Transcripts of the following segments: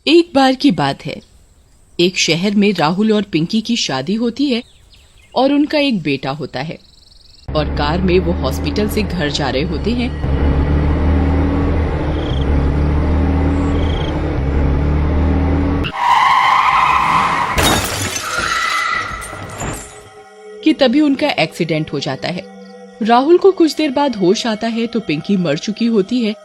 एक बार की बात है, एक शहर में राहुल और पिंकी की शादी होती है और उनका एक बेटा होता है और कार में वो हॉस्पिटल से घर जा रहे होते हैं कि तभी उनका एक्सीडेंट हो जाता है। राहुल को कुछ देर बाद होश आता है तो पिंकी मर चुकी होती है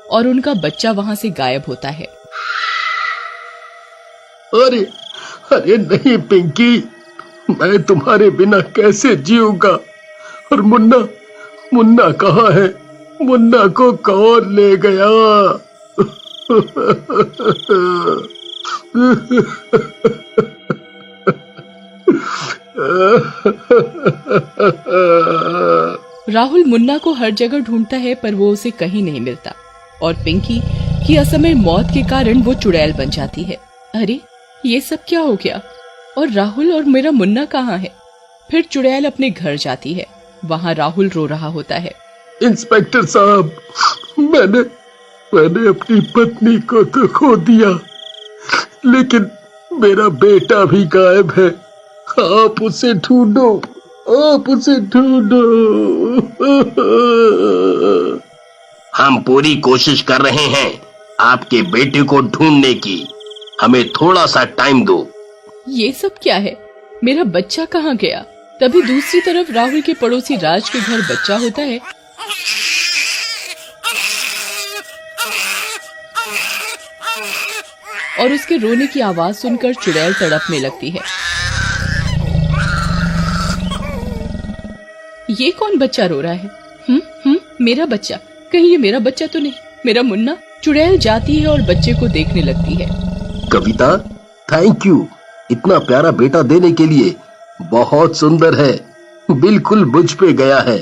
और उनका बच्चा वहां से गायब होता है। अरे अरे नहीं पिंकी, मैं तुम्हारे बिना कैसे जीऊंगा। और मुन्ना मुन्ना कहाँ है? मुन्ना को कौन ले गया? राहुल मुन्ना को हर जगह ढूंढता है पर वो उसे कहीं नहीं मिलता और पिंकी की असमय मौत के कारण वो चुड़ैल बन जाती है। अरे ये सब क्या हो गया? और राहुल और मेरा मुन्ना कहाँ है? फिर चुड़ैल अपने घर जाती है। वहाँ राहुल रो रहा होता है। इंस्पेक्टर साहब, मैंने अपनी पत्नी को तो खो दिया, लेकिन मेरा बेटा भी गायब है। आप उसे ढूंढो, आप उसे ढूंढो। हम पूरी कोशिश कर रहे हैं आपके बेटे को ढूंढने की। हमें थोड़ा सा टाइम दो। ये सब क्या है? मेरा बच्चा कहाँ गया? तभी दूसरी तरफ राहुल के पड़ोसी राज के घर बच्चा होता है। और उसके रोने की आवाज सुनकर चुड़ैल तड़पने लगती है। ये कौन बच्चा रो रहा है? मेरा बच्चा? कहीं ये मेरा बच्चा तो नहीं? मेरा मुन्ना? चुड़ैल जाती है और बच्चे को देखने लगती है। कविता, थैंक यू इतना प्यारा बेटा देने के लिए। बहुत सुंदर है, बिल्कुल मुझ पे गया है।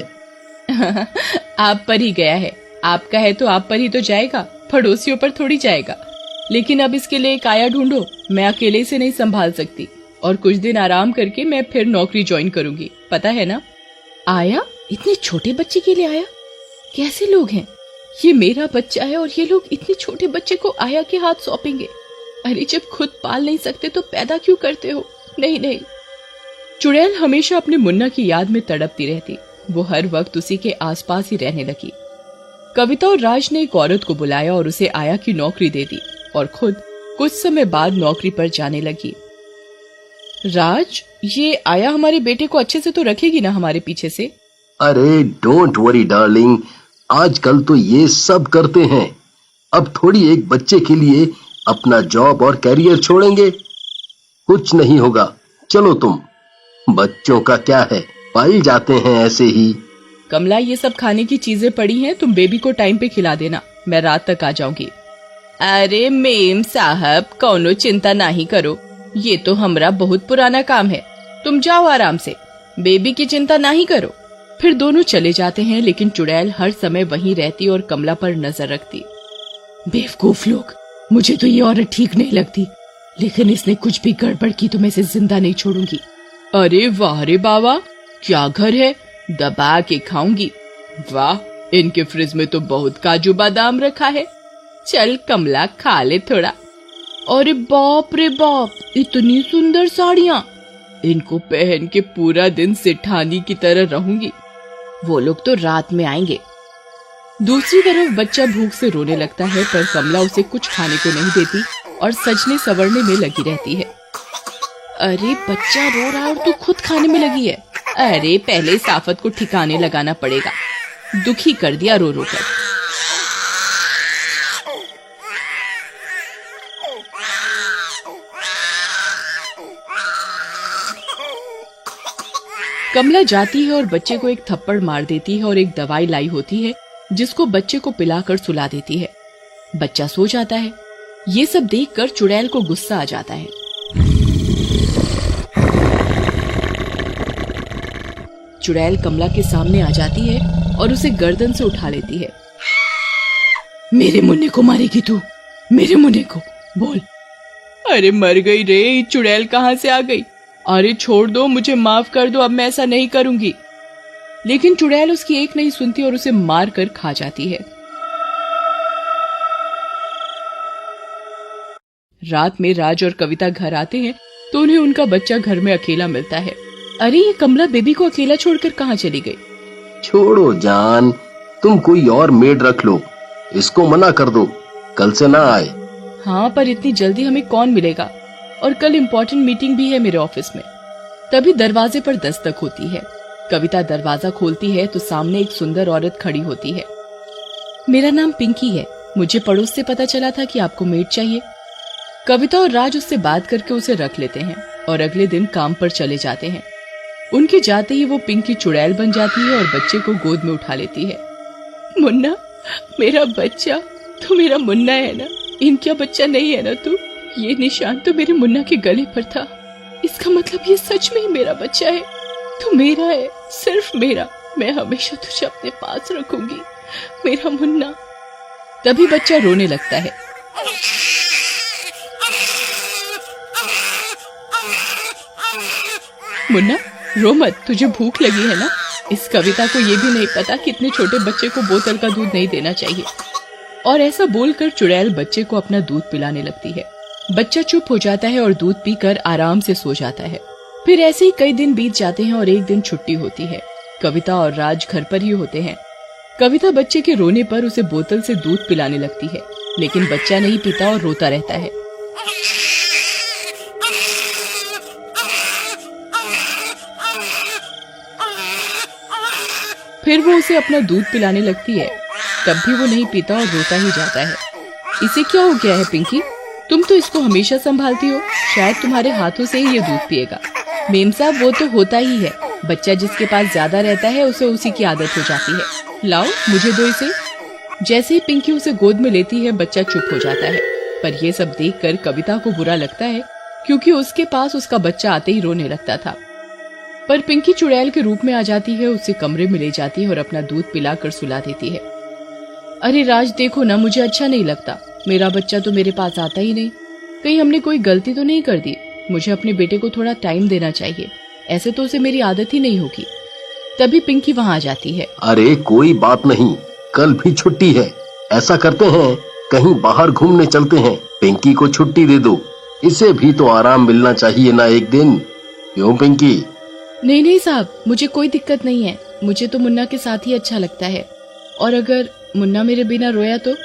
आप पर ही गया है। आपका है तो आप पर ही तो जाएगा, पड़ोसियों पर थोड़ी जाएगा। लेकिन अब इसके लिए एक आया ढूंढो। मैं अकेले से नहीं संभाल सकती और कुछ दिन आराम करके मैं फिर नौकरी ज्वाइन करूंगी, पता है ना? आया? इतने छोटे बच्चे के लिए आया? कैसे लोग हैं? ये मेरा बच्चा है और ये लोग इतने छोटे बच्चे को आया के हाथ सौंपेंगे? अरे जब खुद पाल नहीं सकते तो पैदा क्यों करते हो? नहीं नहीं। चुड़ैल हमेशा अपने मुन्ना की याद में तड़पती रहती। वो हर वक्त उसी के आसपास ही रहने लगी। कविता और राज ने एक औरत को बुलाया और उसे आया की नौकरी दे दी और खुद कुछ समय बाद नौकरी पर जाने लगी। राज, ये आया हमारे बेटे को अच्छे से तो रखेगी ना हमारे पीछे से? अरे डोंट वरी डार्लिंग, आजकल तो ये सब करते हैं। अब थोड़ी एक बच्चे के लिए अपना जॉब और कैरियर छोड़ेंगे? कुछ नहीं होगा, चलो तुम। बच्चों का क्या है, पाल जाते हैं ऐसे ही। कमला, ये सब खाने की चीजें पड़ी हैं, तुम बेबी को टाइम पे खिला देना, मैं रात तक आ जाऊंगी। अरे मेम साहब, कौनो चिंता नहीं करो, ये तो हमरा बहुत पुराना काम है। तुम जाओ आराम से, बेबी की चिंता नहीं करो। फिर दोनों चले जाते हैं, लेकिन चुड़ैल हर समय वहीं रहती और कमला पर नजर रखती। बेवकूफ लोग, मुझे तो ये औरत ठीक नहीं लगती, लेकिन इसने कुछ भी गड़बड़ की तो मैं इसे जिंदा नहीं छोड़ूंगी। अरे वाह रे बाबा, क्या घर है, दबा के खाऊंगी। वाह, इनके फ्रिज में तो बहुत काजू बादाम रखा है। चल कमला, खा ले थोड़ा। अरे बाप रे बाप, इतनी सुंदर साड़ियाँ, इनको पहन के पूरा दिन सेठानी की तरह रहूंगी। वो लोग तो रात में आएंगे। दूसरी तरफ बच्चा भूख से रोने लगता है, पर कमला उसे कुछ खाने को नहीं देती और सजने संवरने में लगी रहती है। अरे बच्चा रो रहा और तू खुद खाने में लगी है। अरे पहले इस आफत को ठिकाने लगाना पड़ेगा, दुखी कर दिया रो रो कर। कमला जाती है और बच्चे को एक थप्पड़ मार देती है और एक दवाई लाई होती है जिसको बच्चे को पिलाकर सुला देती है। बच्चा सो जाता है। ये सब देखकर चुड़ैल को गुस्सा आ जाता है। चुड़ैल कमला के सामने आ जाती है और उसे गर्दन से उठा लेती है। मेरे मुन्ने को मारेगी तू? मेरे मुन्ने को? बोल। अरे मर गई रे, चुड़ैल कहाँ से आ गई? अरे छोड़ दो, मुझे माफ कर दो, अब मैं ऐसा नहीं करूंगी। लेकिन चुड़ैल उसकी एक नहीं सुनती और उसे मार कर खा जाती है। रात में राज और कविता घर आते हैं तो उन्हें उनका बच्चा घर में अकेला मिलता है। अरे ये कमला बेबी को अकेला छोड़कर कहाँ चली गई? छोड़ो जान, तुम कोई और मेड रख लो, इसको मना कर दो, कल से ना आए। हाँ, पर इतनी जल्दी हमें कौन मिलेगा, और कल इम्पोर्टेंट मीटिंग भी है मेरे ऑफिस में। तभी दरवाजे पर दस्तक होती है। कविता दरवाजा खोलती है तो सामने एक सुंदर औरत खड़ी होती है। मेरा नाम पिंकी है, मुझे पड़ोस से पता चला था कि आपको मेड चाहिए। कविता और राज उससे बात करके उसे रख लेते हैं और अगले दिन काम पर चले जाते हैं। उनके जाते ही वो पिंकी चुड़ैल बन जाती है और बच्चे को गोद में उठा लेती है। मुन्ना, मेरा बच्चा, तू मेरा मुन्ना है ना? इनका बच्चा नहीं है ना तू? ये निशान तो मेरे मुन्ना के गले पर था, इसका मतलब ये सच में ही मेरा बच्चा है। तू मेरा है, सिर्फ मेरा। मैं हमेशा तुझे अपने पास रखूंगी, मेरा मुन्ना। तभी बच्चा रोने लगता है। मुन्ना रो मत, तुझे भूख लगी है ना? इस कविता को ये भी नहीं पता कि इतने छोटे बच्चे को बोतल का दूध नहीं देना चाहिए। और ऐसा बोलकर चुड़ैल बच्चे को अपना दूध पिलाने लगती है। बच्चा चुप हो जाता है और दूध पीकर आराम से सो जाता है। फिर ऐसे ही कई दिन बीत जाते हैं और एक दिन छुट्टी होती है। कविता और राज घर पर ही होते हैं। कविता बच्चे के रोने पर उसे बोतल से दूध पिलाने लगती है, लेकिन बच्चा नहीं पीता और रोता रहता है। फिर वो उसे अपना दूध पिलाने लगती है, तब भी वो नहीं पीता और रोता ही जाता है। इसे क्या हो गया है पिंकी? तुम तो इसको हमेशा संभालती हो, शायद तुम्हारे हाथों से ही ये दूध पिएगा। मेम साहब, वो तो होता ही है, बच्चा जिसके पास ज्यादा रहता है उसे उसी की आदत हो जाती है। लाओ मुझे दो इसे। जैसे ही पिंकी उसे गोद में लेती है, बच्चा चुप हो जाता है। पर ये सब देखकर कविता को बुरा लगता है, क्योंकि उसके पास उसका बच्चा आते ही रोने लगता था। पर पिंकी चुड़ैल के रूप में आ जाती है, उसे कमरे में ले जाती है और अपना दूध पिलाकर सुला देती है। अरे राज देखो ना, मुझे अच्छा नहीं लगता, मेरा बच्चा तो मेरे पास आता ही नहीं। कहीं हमने कोई गलती तो नहीं कर दी? मुझे अपने बेटे को थोड़ा टाइम देना चाहिए, ऐसे तो उसे मेरी आदत ही नहीं होगी। तभी पिंकी वहाँ आ जाती है। अरे कोई बात नहीं, कल भी छुट्टी है, ऐसा करते हैं कहीं बाहर घूमने चलते हैं। पिंकी को छुट्टी दे दो, इसे भी तो आराम मिलना चाहिए ना एक दिन। क्यों पिंकी? नहीं नहीं साहब, मुझे कोई दिक्कत नहीं है, मुझे तो मुन्ना के साथ ही अच्छा लगता है। और अगर मुन्ना मेरे बिना रोया तो?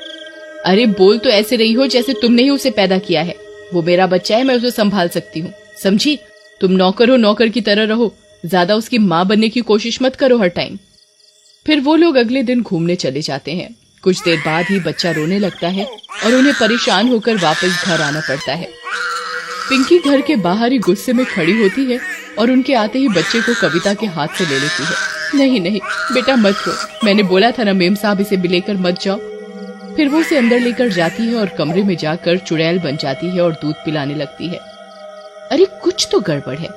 अरे बोल तो ऐसे रही हो जैसे तुमने ही उसे पैदा किया है। वो मेरा बच्चा है, मैं उसे संभाल सकती हूँ, समझी? तुम नौकर हो, नौकर की तरह रहो, ज्यादा उसकी माँ बनने की कोशिश मत करो हर टाइम। फिर वो लोग अगले दिन घूमने चले जाते हैं। कुछ देर बाद ही बच्चा रोने लगता है और उन्हें परेशान होकर वापस घर आना पड़ता है। पिंकी घर के बाहर ही गुस्से में खड़ी होती है और उनके आते ही बच्चे को कविता के हाथ से ले लेती है। नहीं नहीं बेटा मत रो, मैंने बोला था ना मेम साहब, इसे भी लेकर मत जाओ। फिर वो उसे अंदर लेकर जाती है और कमरे में जाकर चुड़ैल बन जाती है और दूध पिलाने लगती है। अरे कुछ तो गड़बड़ है।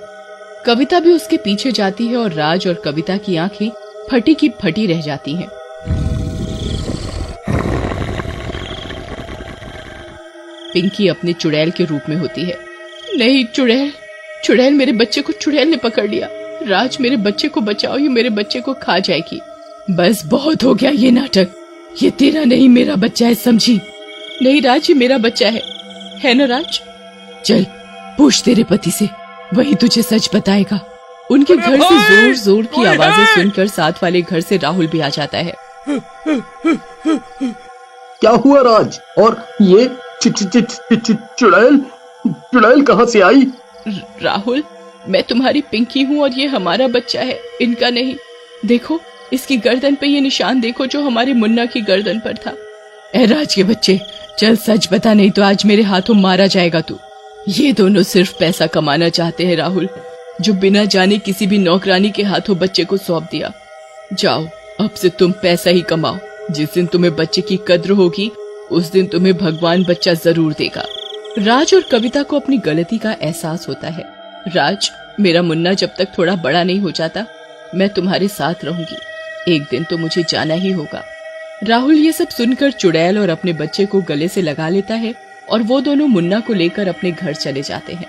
कविता भी उसके पीछे जाती है और राज और कविता की आंखें फटी की फटी रह जाती हैं। पिंकी अपने चुड़ैल के रूप में होती है। नहीं चुड़ैल, चुड़ैल मेरे बच्चे को चुड़ैल ने पकड़ लिया। राज मेरे बच्चे को बचाओ, ये मेरे बच्चे को खा जाएगी। बस बहुत हो गया ये नाटक, ये तेरा नहीं मेरा बच्चा है, समझी? नहीं राज, ये मेरा बच्चा है ना राज? चल पूछ तेरे पति से, वही तुझे सच बताएगा। उनके घर से जोर जोर की आवाजें सुनकर साथ वाले घर से राहुल भी आ जाता है। क्या हुआ राज? और ये चुड़ैल चुड़ैल कहाँ से आई? राहुल, मैं तुम्हारी पिंकी हूँ और ये हमारा बच्चा है, इनका नहीं। देखो इसकी गर्दन पे ये निशान देखो जो हमारे मुन्ना की गर्दन पर था। ए राज के बच्चे, चल सच बता, नहीं तो आज मेरे हाथों मारा जाएगा तू। ये दोनों सिर्फ पैसा कमाना चाहते हैं राहुल, जो बिना जाने किसी भी नौकरानी के हाथों बच्चे को सौंप दिया। जाओ अब से तुम पैसा ही कमाओ, जिस दिन तुम्हें बच्चे की कद्र होगी उस दिन तुम्हें भगवान बच्चा जरूर देगा। राज और कविता को अपनी गलती का एहसास होता है। राज, मेरा मुन्ना जब तक थोड़ा बड़ा नहीं हो जाता मैं तुम्हारे साथ रहूंगी, एक दिन तो मुझे जाना ही होगा। राहुल ये सब सुनकर चुड़ैल और अपने बच्चे को गले से लगा लेता है और वो दोनों मुन्ना को लेकर अपने घर चले जाते हैं।